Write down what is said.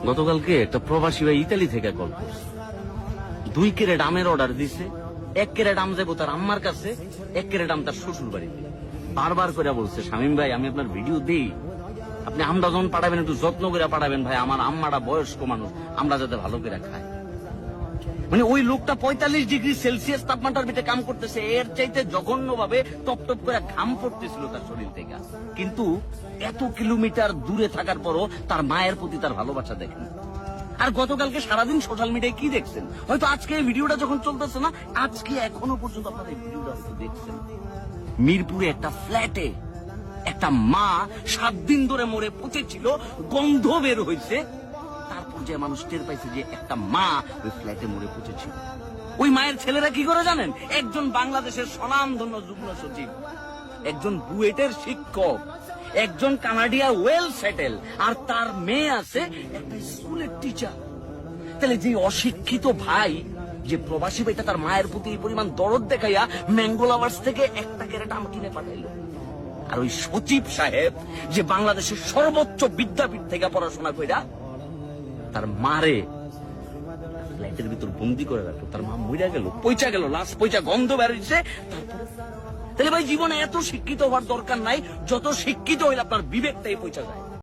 গতকালকে একটা প্রবাসী ভাই ইতালি থেকে কল করছে, 2 ক্যারেট আমের অর্ডার দিছে। 1 ক্যারেট আম যাবো তার আম্মার কাছে, 1 ক্যারেট আম তার শ্বশুর বাড়িতে। বারবার করে বলছে, শামীম ভাই আমি আপনার ভিডিও দেই, আপনি আমটা যখন পাঠাবেন একটু যত্ন করে পাঠাবেন ভাই, আমার আম্মাটা বয়স্ক মানুষ, আমরা যাতে ভালো করে খাই। মানে ওই লোকটা 45 ডিগ্রি সেলসিয়াস তাপমাত্রার ভিতরে কাম করতেছে, এর চাইতে জঘন্য ভাবে টপ টপ করে ঘাম পড়তেছিল তার শরীর থেকে, কিন্তু এত কিলোমিটার দূরে থাকার পরও তার মায়ের প্রতি তার ভালোবাসা দেখেন। আর গতকালকে সারাদিন সোশ্যাল মিডিয়ায় কি দেখছেন, হয়তো আজকে এই ভিডিওটা যখন চলতেছে না, আজকে এখনো পর্যন্ত আপনারা এই ভিডিওটা হয়তো দেখছেন। মিরপুরে একটা ফ্ল্যাটে একটা মা 7 দিন ধরে মরে পচেছিল, গন্ধ বের হয়েছে, তারপর যে মানুষ টের পাইছে যে একটা মা ওই ফ্ল্যাটে মরে পচেছিল। ওই মায়ের ছেলেরা কি করে জানেন? একজন বাংলাদেশের স্বনামধন্য যুগ্ম সচিব, একজন বুয়েটের শিক্ষক, একজন কানাডিয়া ওয়েল সেটেল, আর তার মেয়ে আছে একটা স্কুলের টিচার। তাহলে যে অশিক্ষিত ভাই, যে প্রবাসী ভাইটা তার মায়ের প্রতি এই পরিমাণ দরদ দেখাইয়া ম্যাঙ্গো লাভার্স থেকে একটা ক্যারেট আম কিনে পাঠাইলো, আর ওই সচিব সাহেব যে বাংলাদেশের সর্বোচ্চ বিদ্যাপীঠ থেকে পড়াশোনা কইরা তার মারে ফ্ল্যাটের ভিতর বন্দি করে রাখলো, তার মা মইরা গেল, পয়চা গেল, লাশ পয়চা, গন্ধ বেরোচ্ছে। তাহলে ভাই জীবনে এত শিক্ষিত হওয়ার দরকার নাই, যত শিক্ষিত হইলে আপনার বিবেকটাই পয়চা যায়।